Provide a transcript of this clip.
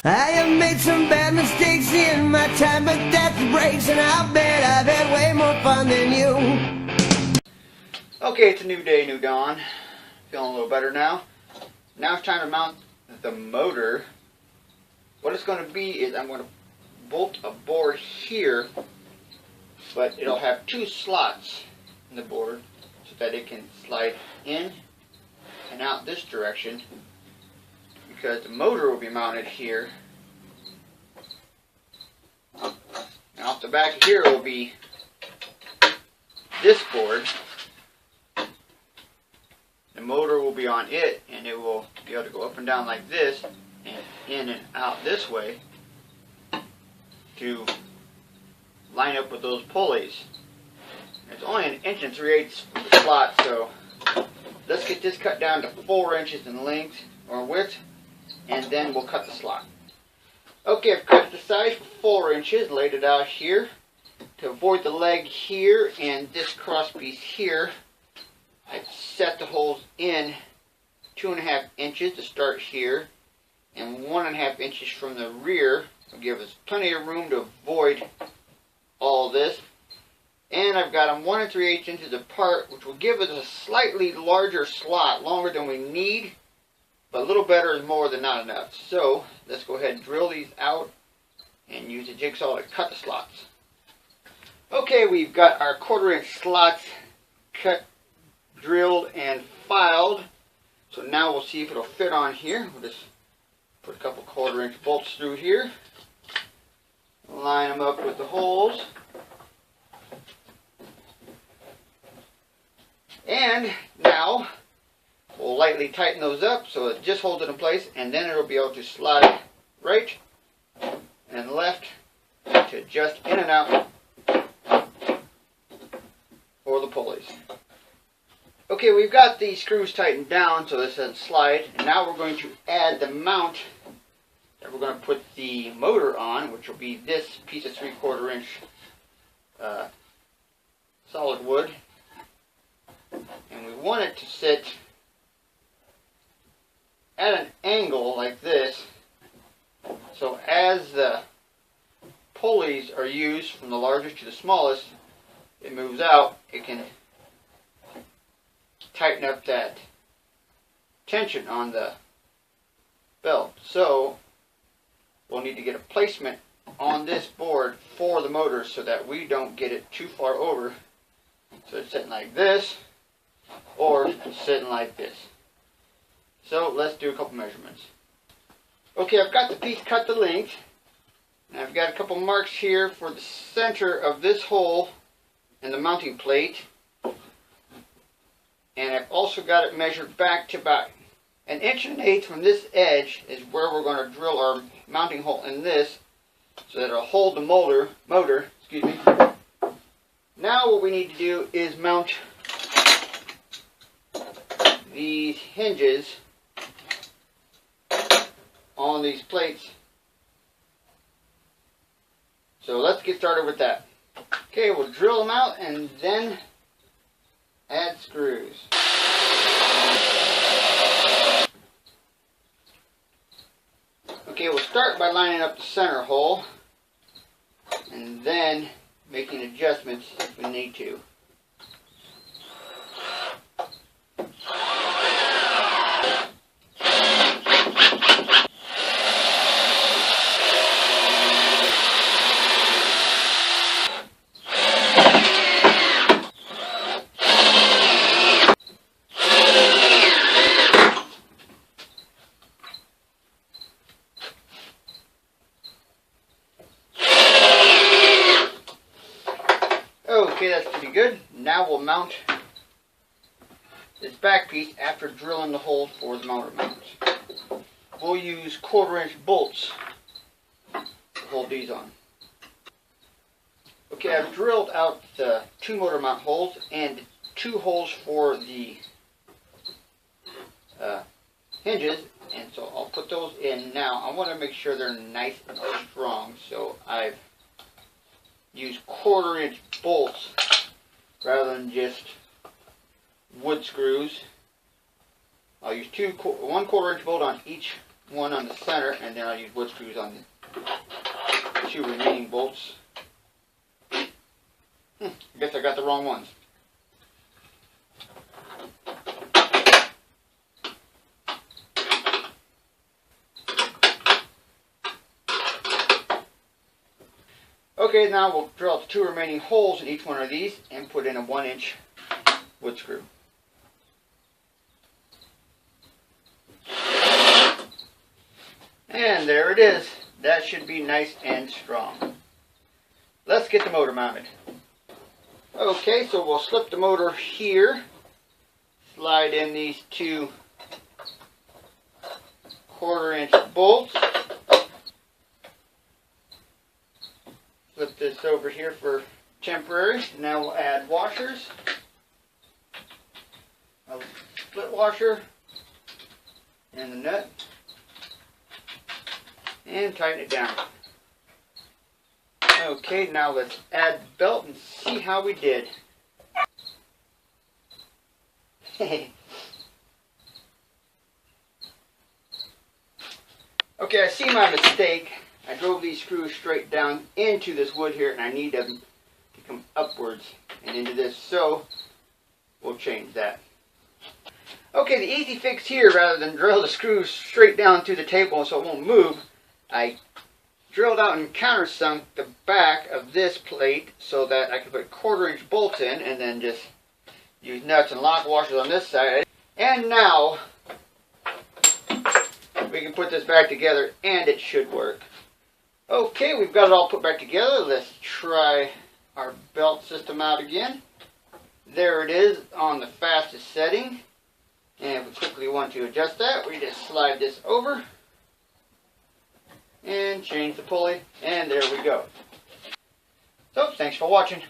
I have made some bad mistakes in my time, but that's the breaks, and I'll bet I've had way more fun than you. Okay, it's a new day, new dawn. Feeling a little better now. Now it's time to mount the motor. What it's going to be is I'm going to bolt a board here, but it'll have two slots in the board so that it can slide in and out this direction, because the motor will be mounted here. And off the back here will be this board. The motor will be on it, and it will be able to go up and down like this and in and out this way to line up with those pulleys. It's only 1 3/8 for the slot, so let's get this cut down to 4 inches in length or width, and then we'll cut the slot. Okay, I've cut the size for 4 inches, laid it out here. To avoid the leg here and this cross piece here, I've set the holes in 2.5 inches to start here, and 1.5 inches from the rear will give us plenty of room to avoid all this. And I've got them 1 3/8 inches apart, which will give us a slightly larger slot, longer than we need, but a little better is more than not enough. So let's go ahead and drill these out and use a jigsaw to cut the slots. Okay, we've got our 1/4 inch slots cut, drilled, and filed. So now we'll see if it'll fit on here. We'll just put a couple 1/4 inch bolts through here, line them up with the holes, and now we'll lightly tighten those up so it just holds it in place, and then it'll be able to slide right and left to adjust in and out for the pulleys. Okay, we've got these screws tightened down so this doesn't slide, and now we're going to add the mount that we're going to put the motor on, which will be this piece of 3/4 inch solid wood, and we want it to sit at an angle like this, so as the pulleys are used from the largest to the smallest, it moves out, it can tighten up that tension on the belt. So we'll need to get a placement on this board for the motor so that we don't get it too far over, so it's sitting like this or sitting like this. So let's do a couple measurements. Okay, I've got the piece cut to length, and I've got a couple marks here for the center of this hole and the mounting plate, and I've also got it measured back to about 1 1/8 from this edge is where we're going to drill our mounting hole in this, so that it'll hold the motor. Now what we need to do is mount these hinges on these plates. So let's get started with that. Okay, we'll drill them out and then add screws. Okay, we'll start by lining up the center hole and then making adjustments if we need to. Okay, that's pretty good. Now we'll mount this back piece after drilling the hole for the motor mount. We'll use 1/4 inch bolts to hold these on. Okay, I've drilled out the 2 motor mount holes and 2 holes for the hinges, and so I'll put those in now. I want to make sure they're nice and strong, so I've used 1/4 inch bolts rather than just wood screws. I'll use 1 1/4 inch bolt on each one on the center, and then I'll use wood screws on the 2 remaining bolts. I guess I got the wrong ones. Okay, now we'll drill out the 2 remaining holes in each one of these and put in a 1-inch wood screw. And there it is. That should be nice and strong. Let's get the motor mounted. Okay, so we'll slip the motor here, slide in these 2 1/4-inch bolts, flip this over here for temporary. Now we'll add washers, a split washer, and the nut, and tighten it down. Okay, now let's add the belt and see how we did. Okay, I see my mistake. I drove these screws straight down into this wood here, and I need them to come upwards and into this, so we'll change that. Okay, the easy fix here, rather than drill the screws straight down through the table so it won't move, I drilled out and countersunk the back of this plate so that I could put 1/4-inch bolts in, and then just use nuts and lock washers on this side. And now we can put this back together, and it should work. Okay, we've got it all put back together. Let's try our belt system out again. There it is on the fastest setting. And if we quickly want to adjust that, we just slide this over and change the pulley, and there we go. So, thanks for watching.